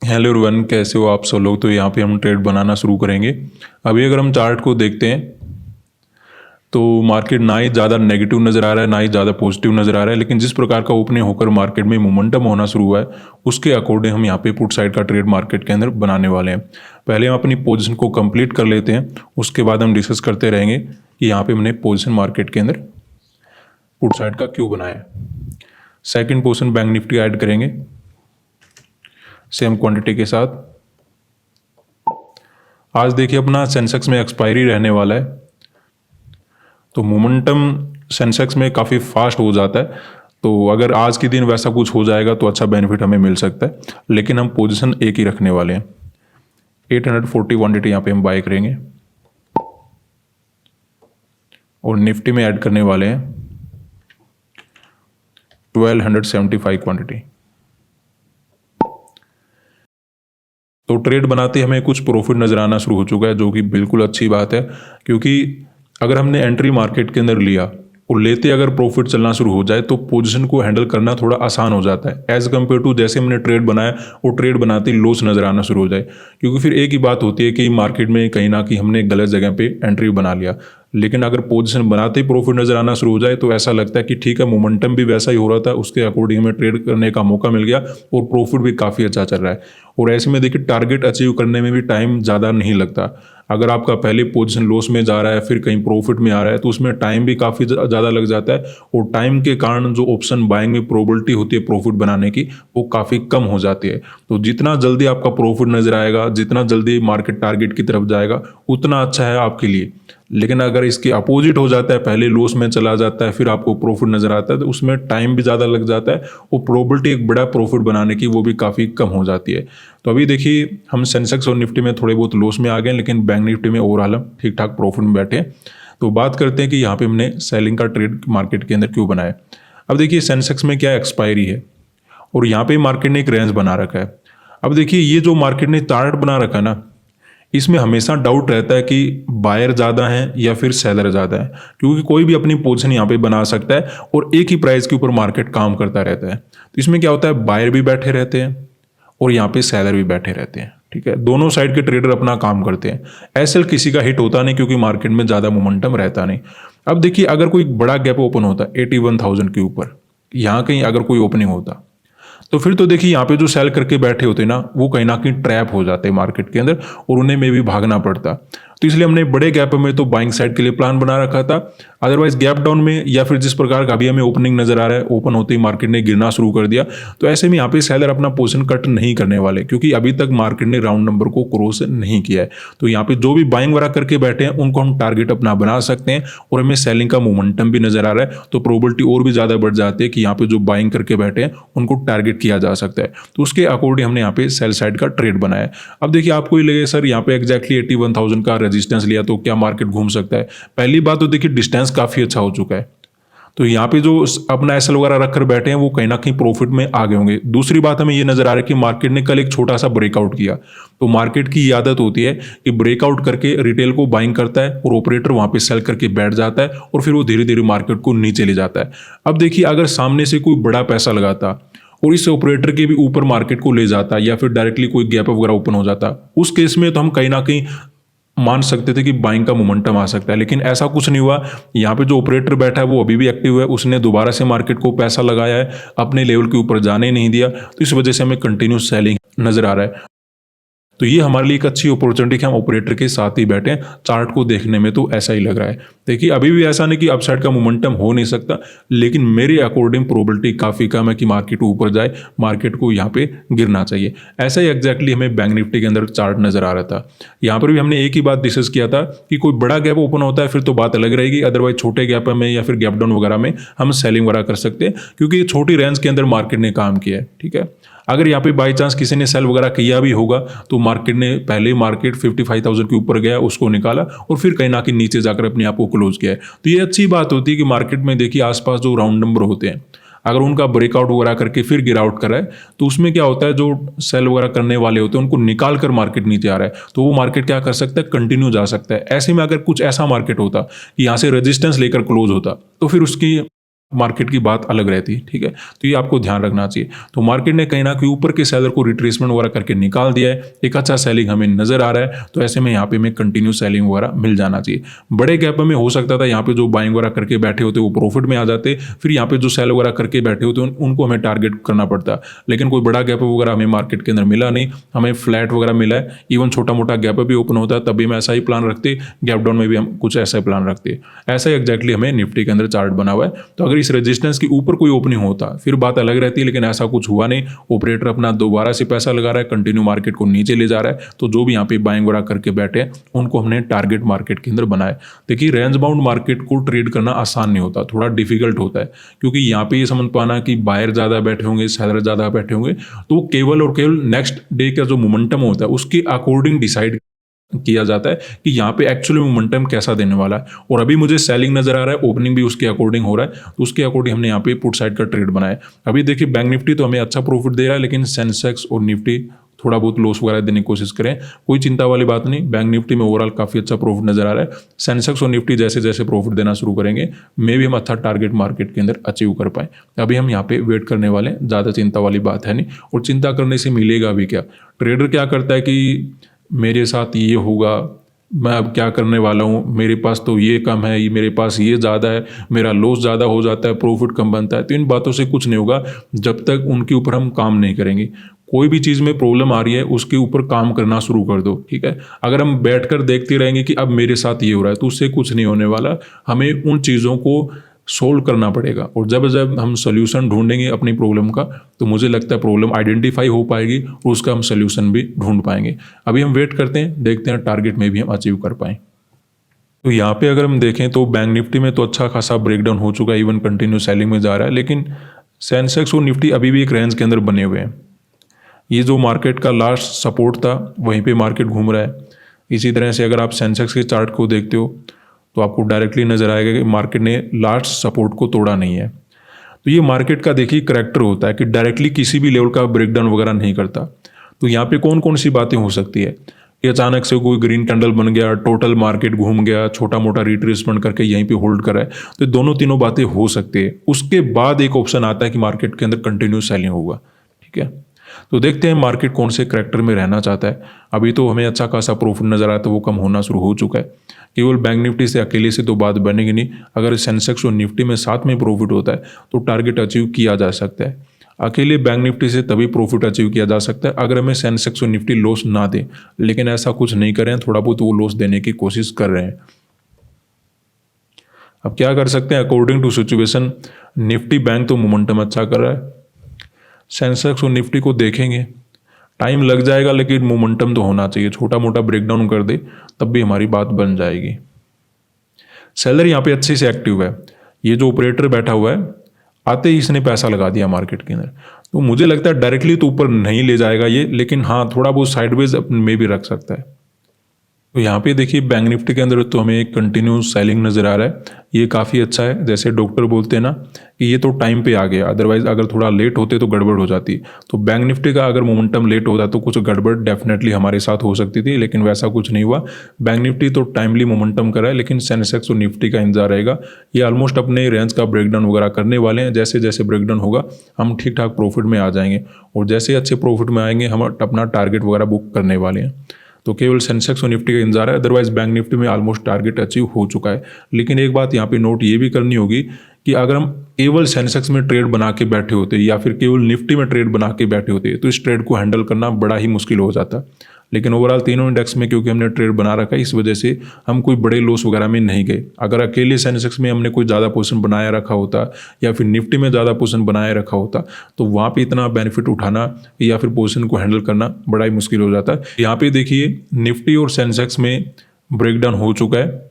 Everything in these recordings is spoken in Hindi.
हेलो एवरीवन, कैसे हो आप सब लोग। तो यहाँ पे हम ट्रेड बनाना शुरू करेंगे। अभी अगर हम चार्ट को देखते हैं तो मार्केट ना ही ज़्यादा नेगेटिव नज़र आ रहा है ना ही ज़्यादा पॉजिटिव नज़र आ रहा है, लेकिन जिस प्रकार का ओपनिंग होकर मार्केट में मोमेंटम होना शुरू हुआ है उसके अकॉर्डिंग हम यहाँ पे पुट साइड का ट्रेड मार्केट के अंदर बनाने वाले हैं। पहले हम अपनी पोजीशन को कंप्लीट कर लेते हैं, उसके बाद हम डिस्कस करते रहेंगे कि यहाँ पे हमने पोजीशन मार्केट के अंदर पुट साइड का क्यों बनाया। Second position bank Nifty add करेंगे सेम क्वांटिटी के साथ। आज देखिए अपना सेंसेक्स में एक्सपायरी रहने वाला है, तो मोमेंटम सेंसेक्स में काफ़ी फास्ट हो जाता है। तो अगर आज के दिन वैसा कुछ हो जाएगा तो अच्छा बेनिफिट हमें मिल सकता है, लेकिन हम पोजीशन एक ही रखने वाले हैं। 840 क्वांटिटी यहाँ पे हम बाय करेंगे और निफ्टी में ऐड करने वाले हैं 1275 क्वांटिटी। तो ट्रेड बनाते हमें कुछ प्रॉफिट नज़र आना शुरू हो चुका है, जो कि बिल्कुल अच्छी बात है, क्योंकि अगर हमने एंट्री मार्केट के अंदर लिया और लेते अगर प्रॉफिट चलना शुरू हो जाए तो पोजीशन को हैंडल करना थोड़ा आसान हो जाता है एज़ कम्पेयर टू जैसे हमने ट्रेड बनाया और ट्रेड बनाते ही लॉस नज़र आना शुरू हो जाए। क्योंकि फिर एक ही बात होती है कि मार्केट में कहीं ना कहीं हमने गलत जगह पे एंट्री बना लिया, लेकिन अगर पोजीशन बनाते ही प्रॉफिट नज़र आना शुरू हो जाए तो ऐसा लगता है कि ठीक है, मोमेंटम भी वैसा ही हो रहा था, उसके अकॉर्डिंग हमें ट्रेड करने का मौका मिल गया और प्रॉफिट भी काफ़ी अच्छा चल रहा है। और ऐसे में देखिए टारगेट अचीव करने में भी टाइम ज़्यादा नहीं लगता। अगर आपका पहले पोजीशन लॉस में जा रहा है फिर कहीं प्रॉफिट में आ रहा है तो उसमें टाइम भी काफ़ी ज़्यादा लग जाता है, और टाइम के कारण जो ऑप्शन बाइंग में प्रोबेबिलिटी होती है प्रॉफिट बनाने की वो काफ़ी कम हो जाती है। तो जितना जल्दी आपका प्रॉफिट नज़र आएगा, जितना जल्दी मार्केट टारगेट की तरफ जाएगा, उतना अच्छा है आपके लिए। लेकिन अगर इसके अपोजिट हो जाता है, पहले लॉस में चला जाता है फिर आपको प्रॉफिट नज़र आता है, तो उसमें टाइम भी ज़्यादा लग जाता है और प्रोबेबिलिटी एक बड़ा प्रॉफिट बनाने की वो भी काफ़ी कम हो जाती है। तो अभी देखिए हम सेंसेक्स और निफ्टी में थोड़े बहुत लॉस में आ गए, लेकिन बैंक निफ्टी में ओवरऑल हम ठीक ठाक प्रॉफिट में बैठे हैं। तो बात करते हैं कि यहाँ पे हमने सेलिंग का ट्रेड मार्केट के अंदर क्यों बनाया। अब देखिए सेंसेक्स में क्या एक्सपायरी है और यहाँ पे मार्केट ने एक रेंज बना रखा है। अब देखिए ये जो मार्केट ने टारगेट बना रखा है ना, इसमें हमेशा डाउट रहता है कि बायर ज़्यादा है या फिर सेलर ज़्यादा है, क्योंकि कोई भी अपनी पोजीशन यहाँ पे बना सकता है और एक ही प्राइस के ऊपर मार्केट काम करता रहता है। तो इसमें क्या होता है, बायर भी बैठे रहते हैं और यहाँ पे सेलर भी बैठे रहते हैं। ठीक है, दोनों साइड के ट्रेडर अपना काम करते हैं। एसएल किसी का हिट होता नहीं क्योंकि मार्केट में ज़्यादा मोमेंटम रहता नहीं। अब देखिए अगर कोई बड़ा गैप ओपन होता 81,000 के ऊपर, यहाँ कहीं अगर कोई ओपनिंग होता तो फिर तो देखिए यहाँ पे जो सेल करके बैठे होते ना वो कहीं ना कहीं ट्रैप हो जाते मार्केट के अंदर और उन्हें में भी भागना पड़ता। तो इसलिए हमने बड़े गैप में तो बाइंग साइड के लिए प्लान बना रखा था। अदरवाइज गैप डाउन में या फिर जिस प्रकार का अभी हमें ओपनिंग नजर आ रहा है, ओपन होते ही मार्केट ने गिरना शुरू कर दिया, तो ऐसे में यहाँ पे सेलर अपना पोजीशन कट नहीं करने वाले, क्योंकि अभी तक मार्केट ने राउंड नंबर को क्रॉस नहीं किया है। तो यहाँ पे जो भी बाइंग वगैरह करके बैठे हैं उनको हम टारगेट अपना बना सकते हैं और हमें सेलिंग का मोमेंटम भी नजर आ रहा है, तो प्रोबेबिलिटी और भी ज्यादा बढ़ जाती है कि यहाँ पे जो बाइंग करके बैठे हैं उनको टारगेट किया जा सकता है। तो उसके अकॉर्डिंग हमने यहाँ पे सेल साइड का ट्रेड बनाया। अब देखिए आपको ही लगे सर यहाँ पे एक्जैक्टली 81,000 का रेजिस्टेंस लिया तो क्या मार्केट घूम सकता है। पहली बात तो देखिए डिस्टेंस काफी अच्छा हो चुका है, तो यहाँ पे जो अपना एसएल वगैरह रखकर बैठे हैं वो कहीं ना कहीं प्रॉफिट में आ गए होंगे। दूसरी बात हमें ये नजर आ रहा है कि मार्केट ने कल एक छोटा सा ब्रेकआउट किया, तो मार्केट की ये आदत होती है कि ब्रेकआउट करके रिटेल को बाइंग करता है और ऑपरेटर वहां पे सेल करके बैठ जाता है और फिर वो धीरे धीरे मार्केट को नीचे ले जाता है। अब देखिए अगर सामने से कोई बड़ा पैसा लगाता और इस ऑपरेटर के भी ऊपर मार्केट को ले जाता या फिर डायरेक्टली कोई गैप वगैरह ओपन हो जाता, उस केस में तो हम कहीं ना कहीं मान सकते थे कि बाइंग का मोमेंटम आ सकता है, लेकिन ऐसा कुछ नहीं हुआ। यहाँ पे जो ऑपरेटर बैठा है वो अभी भी एक्टिव है, उसने दोबारा से मार्केट को पैसा लगाया है, अपने लेवल के ऊपर जाने नहीं दिया, तो इस वजह से हमें कंटिन्यूस सेलिंग नजर आ रहा है। तो ये हमारे लिए एक अच्छी अपॉर्चुनिटी कि हम ऑपरेटर के साथ ही बैठे हैं। चार्ट को देखने में तो ऐसा ही लग रहा है। देखिए अभी भी ऐसा नहीं कि अपसाइड का मोमेंटम हो नहीं सकता, लेकिन मेरे अकॉर्डिंग प्रोबेबिलिटी काफ़ी कम है कि मार्केट ऊपर जाए, मार्केट को यहाँ पे गिरना चाहिए। ऐसा ही एग्जैक्टली हमें बैंक निफ्टी के अंदर चार्ट नजर आ रहा था। यहाँ पर भी हमने एक ही बात डिस्कस किया था कि कोई बड़ा गैप ओपन होता है फिर तो बात अलग रहेगी, अदरवाइज छोटे गैप में या फिर गैप डाउन वगैरह में हम सेलिंग वगैरह कर सकते हैं, क्योंकि छोटी रेंज के अंदर मार्केट ने काम किया है। ठीक है, अगर यहाँ पे बाई चांस किसी ने सेल वगैरह किया भी होगा तो मार्केट ने पहले मार्केट 55,000 के ऊपर गया, उसको निकाला और फिर कहीं ना कहीं नीचे जाकर अपने आप को क्लोज किया है। तो ये अच्छी बात होती है कि मार्केट में देखिए आसपास जो राउंड नंबर होते हैं अगर उनका ब्रेकआउट वगैरह करके फिर गिराउट करा है तो उसमें क्या होता है, जो सेल वगैरह करने वाले होते हैं उनको निकाल कर मार्केट नीचे आ रहा है तो वो मार्केट क्या कर सकता है, कंटिन्यू जा सकता है। ऐसे में अगर कुछ ऐसा मार्केट होता कि यहाँ से रेजिस्टेंस लेकर क्लोज होता तो फिर उसकी मार्केट की बात अलग रहती है, ठीक है। तो ये आपको ध्यान रखना चाहिए। तो मार्केट ने कहीं ना कहीं ऊपर के सेलर को रिट्रेसमेंट वगैरह करके निकाल दिया है, एक अच्छा सेलिंग हमें नजर आ रहा है, तो ऐसे में यहाँ पे हमें कंटिन्यू सेलिंग वगैरह मिल जाना चाहिए। बड़े गैप में हो सकता था यहाँ पे जो बाइंग वगैरह करके बैठे होते वो प्रॉफिट में आ जाते, फिर यहाँ पे जो सेल वगैरह करके बैठे होते उनको हमें टारगेट करना पड़ता, लेकिन कोई बड़ा गैप वगैरह हमें मार्केट के अंदर मिला नहीं, हमें फ्लैट वगैरह मिला है। इवन छोटा मोटा गैप भी ओपन होता है तब भी हम ऐसा ही प्लान रखते, गैप डाउन में भी हम कुछ ऐसा प्लान रखते। ऐसा ही एग्जैक्टली हमें निफ्टी के अंदर चार्ट बना हुआ है। तो अगर इस रेजिस्टेंस की ऊपर कोई ओपनिंग होता फिर बात अलग रहती है, लेकिन ऐसा कुछ हुआ नहीं। ऑपरेटर अपना दोबारा से पैसा लगा रहा है, कंटिन्यू मार्केट को नीचे ले जा रहा है, तो जो भी यहाँ पे बाइंग वगैरह करके बैठे हैं उनको हमने टारगेट मार्केट के अंदर बनाए। देखिए रेंज बाउंड मार्केट को ट्रेड करना आसान नहीं होता, थोड़ा डिफिकल्ट होता है, क्योंकि यहाँ पे ये समझ पाना कि बायर ज़्यादा बैठे होंगे, सेलर ज़्यादा बैठे होंगे, तो वो केवल और केवल नेक्स्ट डे का जो मोमेंटम होता है उसके अकॉर्डिंग डिसाइड किया जाता है कि यहाँ पे एक्चुअली मोमेंटम कैसा देने वाला है। और अभी मुझे सेलिंग नजर आ रहा है, ओपनिंग भी उसके अकॉर्डिंग हो रहा है, तो उसके अकॉर्डिंग हमने यहाँ पे पुट साइड का ट्रेड बनाया है। अभी देखिए बैंक निफ्टी तो हमें अच्छा प्रॉफिट दे रहा है, लेकिन सेंसेक्स और निफ्टी थोड़ा बहुत लॉस वगैरह देने की कोशिश करें, कोई चिंता वाली बात नहीं। बैंक निफ्टी में ओवरऑल काफ़ी अच्छा प्रॉफिट नजर आ रहा है। सेंसेक्स और निफ्टी जैसे जैसे प्रॉफिट देना शुरू करेंगे मे भी हम अच्छा टारगेट मार्केट के अंदर अचीव कर पाए। अभी हम यहाँ पे वेट करने वाले, ज़्यादा चिंता वाली बात है नहीं, और चिंता करने से मिलेगा भी क्या। ट्रेडर क्या करता है कि मेरे साथ ये होगा, मैं अब क्या करने वाला हूँ, मेरे पास तो ये कम है, ये मेरे पास ये ज़्यादा है, मेरा लॉस ज़्यादा हो जाता है, प्रॉफिट कम बनता है। तो इन बातों से कुछ नहीं होगा जब तक उनके ऊपर हम काम नहीं करेंगे। कोई भी चीज़ में प्रॉब्लम आ रही है उसके ऊपर काम करना शुरू कर दो, ठीक है। अगर हम बैठकर देखते रहेंगे कि अब मेरे साथ ये हो रहा है, तो उससे कुछ नहीं होने वाला। हमें उन चीज़ों को सोल्व करना पड़ेगा, और जब जब हम सोल्यूशन ढूंढेंगे अपनी प्रॉब्लम का, तो मुझे लगता है प्रॉब्लम आइडेंटिफाई हो पाएगी और उसका हम सोल्यूशन भी ढूंढ पाएंगे। अभी हम वेट करते हैं, देखते हैं टारगेट में भी हम अचीव कर पाएँ। तो यहाँ पे अगर हम देखें तो बैंक निफ्टी में तो अच्छा खासा ब्रेकडाउन हो चुका है, इवन कंटिन्यू सेलिंग में जा रहा है, लेकिन सेंसेक्स और निफ्टी अभी भी एक रेंज के अंदर बने हुए हैं। ये जो मार्केट का लास्ट सपोर्ट था वहीं पे मार्केट घूम रहा है। इसी तरह से अगर आप सेंसेक्स के चार्ट को देखते हो तो आपको डायरेक्टली नजर आएगा कि मार्केट ने लास्ट सपोर्ट को तोड़ा नहीं है। तो ये मार्केट का देखिए करैक्टर होता है कि डायरेक्टली किसी भी लेवल का ब्रेकडाउन वगैरह नहीं करता। तो यहाँ पे कौन कौन सी बातें हो सकती है कि अचानक से कोई ग्रीन कैंडल बन गया, टोटल मार्केट घूम गया, छोटा मोटा रिट्रेसमेंट करके यहीं पे होल्ड करा है, तो दोनों तीनों बातें हो सकती है। उसके बाद एक ऑप्शन आता है कि मार्केट के अंदर कंटिन्यू सेलिंग होगा, ठीक है। तो देखते हैं मार्केट कौन से करैक्टर में रहना चाहता है। अभी तो हमें अच्छा खासा प्रॉफिट नजर आता है, वो कम होना शुरू हो चुका है। केवल बैंक निफ्टी से अकेले से तो बात बनेगी नहीं, अगर सेंसेक्स और निफ्टी में साथ में प्रॉफिट होता है तो टारगेट अचीव किया जा सकता है। अकेले बैंक निफ्टी से तभी प्रॉफिट अचीव किया जा सकता है अगर हमें सेंसेक्स और निफ्टी लॉस ना दे, लेकिन ऐसा कुछ नहीं कर रहे हैं, थोड़ा बहुत वो लॉस देने की कोशिश कर रहे हैं। अब क्या कर सकते हैं, according to situation Nifty bank तो मोमेंटम अच्छा कर रहा है, सेंसेक्स और निफ्टी को देखेंगे, टाइम लग जाएगा लेकिन मोमेंटम तो होना चाहिए। छोटा मोटा ब्रेकडाउन कर दे तब भी हमारी बात बन जाएगी। सेलर यहाँ पे अच्छे से एक्टिव है, ये जो ऑपरेटर बैठा हुआ है आते ही इसने पैसा लगा दिया मार्केट के अंदर, तो मुझे लगता है डायरेक्टली तो ऊपर नहीं ले जाएगा ये, लेकिन हाँ थोड़ा बहुत साइडवेज में भी रख सकता है। तो यहाँ पे देखिए बैंक निफ्टी के अंदर तो हमें एक कंटिन्यू सेलिंग नजर आ रहा है, ये काफ़ी अच्छा है। जैसे डॉक्टर बोलते हैं ना कि ये तो टाइम पे आ गया, अदरवाइज अगर थोड़ा लेट होते तो गड़बड़ हो जाती। तो बैंक निफ्टी का अगर मोमेंटम लेट होता तो कुछ गड़बड़ डेफिनेटली हमारे साथ हो सकती थी, लेकिन वैसा कुछ नहीं हुआ। बैंक निफ्टी तो टाइमली मोमेंटम करा है, लेकिन सेंसेक्स और निफ्टी का इंतजार रहेगा। ये ऑलमोस्ट अपने रेंज का ब्रेकडाउन वगैरह करने वाले हैं। जैसे जैसे ब्रेकडाउन होगा हम ठीक ठाक प्रॉफिट में आ जाएंगे, और जैसे अच्छे प्रॉफिट में आएंगे हम अपना टारगेट वगैरह बुक करने वाले हैं। तो केवल सेंसेक्स और निफ्टी का इंतजार है, अदरवाइज बैंक निफ्टी में ऑलमोस्ट टारगेट अचीव हो चुका है। लेकिन एक बात यहाँ पे नोट ये भी करनी होगी कि अगर हम केवल सेंसेक्स में ट्रेड बना के बैठे होते या फिर केवल निफ्टी में ट्रेड बना के बैठे होते तो इस ट्रेड को हैंडल करना बड़ा ही मुश्किल हो जाता। लेकिन ओवरऑल तीनों इंडेक्स में क्योंकि हमने ट्रेड बना रखा है, इस वजह से हम कोई बड़े लॉस वगैरह में नहीं गए। अगर अकेले सेंसेक्स में हमने कोई ज़्यादा पोजीशन बनाया रखा होता या फिर निफ्टी में ज़्यादा पोजीशन बनाया रखा होता तो वहाँ पे इतना बेनिफिट उठाना या फिर पोजीशन को हैंडल करना बड़ा ही मुश्किल हो जाता है। यहाँ पे देखिए निफ्टी और सेंसेक्स में ब्रेकडाउन हो चुका है,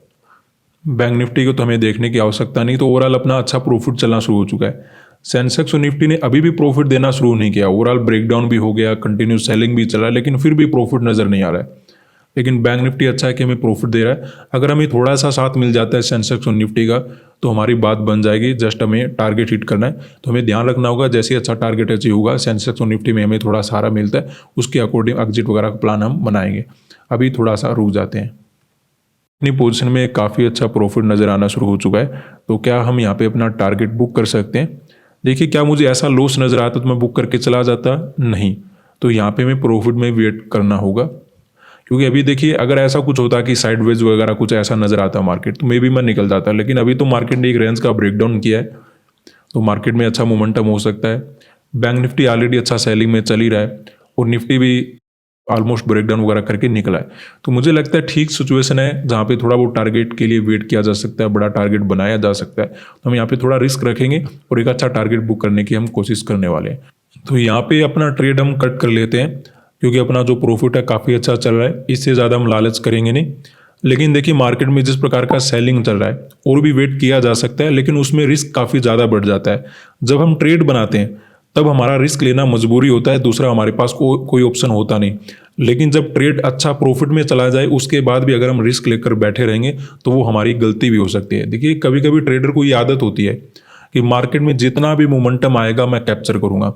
बैंक निफ्टी को तो हमें देखने की आवश्यकता नहीं। तो ओवरऑल अपना अच्छा प्रॉफिट चलना शुरू हो चुका है। सेंसेक्स और निफ्टी ने अभी भी प्रॉफिट देना शुरू नहीं किया, ओवरऑल ब्रेकडाउन भी हो गया, कंटिन्यू सेलिंग भी चला है, लेकिन फिर भी प्रॉफिट नजर नहीं आ रहा है। लेकिन बैंक निफ्टी अच्छा है कि हमें प्रॉफिट दे रहा है। अगर हमें थोड़ा सा साथ मिल जाता है सेंसेक्स और निफ्टी का तो हमारी बात बन जाएगी। जस्ट हमें टारगेट हिट करना है, तो हमें ध्यान रखना होगा जैसे अच्छा टारगेट अचीव होगा सेंसेक्स और निफ्टी में हमें थोड़ा सहारा मिलता है, उसके अकॉर्डिंग एग्जिट वगैरह का प्लान हम बनाएंगे। अभी थोड़ा सा रुक जाते हैं। अपनी पोजीशन में काफ़ी अच्छा प्रॉफिट नज़र आना शुरू हो चुका है। तो क्या हम यहाँ पे अपना टारगेट बुक कर सकते हैं? देखिए, क्या मुझे ऐसा लॉस नज़र आता तो मैं बुक करके चला जाता? नहीं। तो यहाँ पे हमें प्रॉफिट में वेट करना होगा, क्योंकि अभी देखिए अगर ऐसा कुछ होता कि साइडवेज वगैरह कुछ ऐसा नज़र आता मार्केट, तो मे बी मैं निकल जाता। लेकिन अभी तो मार्केट ने एक रेंज का ब्रेकडाउन किया है, तो मार्केट में अच्छा मोमेंटम हो सकता है। बैंक निफ्टी ऑलरेडी अच्छा सेलिंग में चल ही रहा है और निफ्टी भी ऑलमोस्ट ब्रेकडाउन वगैरह करके निकला है। तो मुझे लगता है ठीक सिचुएशन है जहाँ पे थोड़ा बहुत टारगेट के लिए वेट किया जा सकता है, बड़ा टारगेट बनाया जा सकता है। तो हम यहाँ पे थोड़ा रिस्क रखेंगे और एक अच्छा टारगेट बुक करने की हम कोशिश करने वाले हैं। तो यहाँ पे अपना ट्रेड हम कट कर लेते हैं, क्योंकि अपना जो प्रॉफिट है काफ़ी अच्छा चल रहा है, इससे ज़्यादा हम लालच करेंगे नहीं। लेकिन देखिए मार्केट में जिस प्रकार का सेलिंग चल रहा है और भी वेट किया जा सकता है, लेकिन उसमें रिस्क काफ़ी ज़्यादा बढ़ जाता है। जब हम ट्रेड बनाते हैं तब हमारा रिस्क लेना मजबूरी होता है, दूसरा हमारे पास कोई ऑप्शन होता नहीं। लेकिन जब ट्रेड अच्छा प्रॉफिट में चला जाए उसके बाद भी अगर हम रिस्क लेकर बैठे रहेंगे तो वो हमारी गलती भी हो सकती है। देखिए कभी कभी ट्रेडर को ये आदत होती है कि मार्केट में जितना भी मोमेंटम आएगा मैं कैप्चर करूंगा,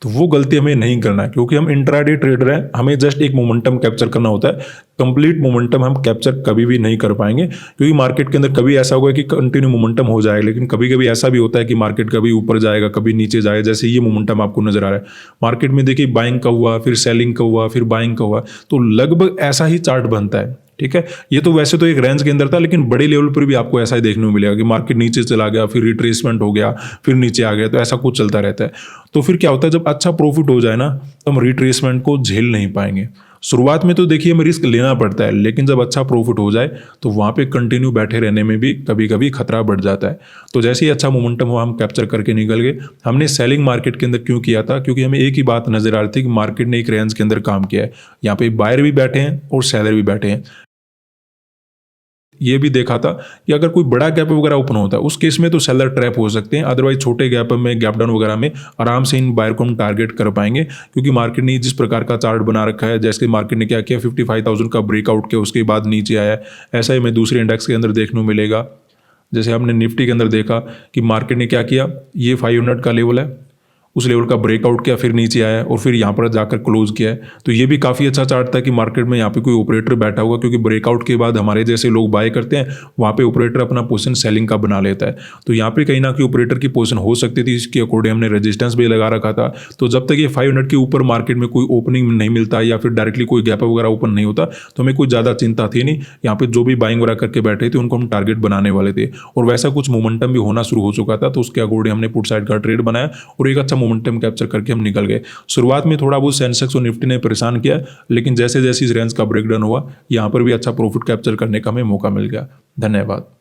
तो वो गलती हमें नहीं करना है, क्योंकि हम इंट्राडे ट्रेडर हैं। हमें जस्ट एक मोमेंटम कैप्चर करना होता है। कंप्लीट मोमेंटम हम कैप्चर कभी भी नहीं कर पाएंगे, क्योंकि मार्केट के अंदर कभी ऐसा होगा कि कंटिन्यू मोमेंटम हो जाएगा, लेकिन कभी कभी ऐसा भी होता है कि मार्केट कभी ऊपर जाएगा कभी नीचे जाएगा। जैसे ये मोमेंटम आपको नजर आ रहा है मार्केट में, देखिए बाइंग का हुआ, फिर सेलिंग का हुआ, फिर बाइंग का हुआ, तो लगभग ऐसा ही चार्ट बनता है। ठीक है, ये तो वैसे तो एक रेंज के अंदर था, लेकिन बड़े लेवल पर भी आपको ऐसा ही देखने को मिलेगा कि मार्केट नीचे चला गया, फिर रिट्रेसमेंट हो गया, फिर नीचे आ गया, तो ऐसा कुछ चलता रहता है। तो फिर क्या होता है, जब अच्छा प्रॉफिट हो जाए ना तो हम रिट्रेसमेंट को झेल नहीं पाएंगे। शुरुआत में तो देखिए हमें रिस्क लेना पड़ता है, लेकिन जब अच्छा प्रॉफिट हो जाए तो वहाँ पे कंटिन्यू बैठे रहने में भी कभी कभी खतरा बढ़ जाता है। तो जैसे ही अच्छा मोमेंटम हुआ हम कैप्चर करके निकल गए। हमने सेलिंग मार्केट के अंदर क्यों किया था? क्योंकि हमें एक ही बात नजर आ रही थी कि मार्केट ने एक रेंज के अंदर काम किया है, यहाँ पे बायर भी बैठे हैं और सेलर भी बैठे हैं। ये भी देखा था कि अगर कोई बड़ा गैप वगैरह ओपन होता है उस केस में तो सेलर ट्रैप हो सकते हैं, अदरवाइज छोटे गैप में गैप डाउन वगैरह में आराम से इन बायर को हम टारगेट कर पाएंगे, क्योंकि मार्केट ने जिस प्रकार का चार्ट बना रखा है, जैसे मार्केट ने क्या किया 55,000 का ब्रेकआउट किया उसके बाद नीचे आया। ऐसा ही हमें दूसरे इंडेक्स के अंदर देखने को मिलेगा। जैसे हमने निफ्टी के अंदर देखा कि मार्केट ने क्या किया, ये 500 का लेवल है, उस लेवल का ब्रेकआउट किया, फिर नीचे आया और फिर यहाँ पर जाकर क्लोज किया है। तो ये भी काफ़ी अच्छा चार्ट था कि मार्केट में यहाँ पे कोई ऑपरेटर बैठा होगा, क्योंकि ब्रेकआउट के बाद हमारे जैसे लोग बाय करते हैं, वहाँ पे ऑपरेटर अपना पोजीशन सेलिंग का बना लेता है। तो यहाँ पे कहीं ना कहीं ऑपरेटर की पोजीशन हो सकती थी, इसके अकॉर्डिंग हमने रेजिस्टेंस भी लगा रखा था। तो जब तक ये 500 के ऊपर मार्केट में कोई ओपनिंग नहीं मिलता या फिर डायरेक्टली कोई गैप वगैरह ओपन नहीं होता तो हमें कोई ज़्यादा चिंता थी नहीं। यहाँ पे जो भी बाइंग वगैरह करके बैठे थे उनको हम टारगेट बनाने वाले थे, और वैसा कुछ मोमेंटम भी होना शुरू हो चुका था। तो उसके अकॉर्डिंग हमने पुट साइड का ट्रेड बनाया और एक अच्छा मोमेंटम कैप्चर करके हम निकल गए। शुरुआत में थोड़ा बहुत सेंसेक्स और निफ्टी ने परेशान किया, लेकिन जैसे जैसे इस रेंज का ब्रेकडाउन हुआ यहाँ पर भी अच्छा प्रॉफिट कैप्चर करने का हमें मौका मिल गया। धन्यवाद।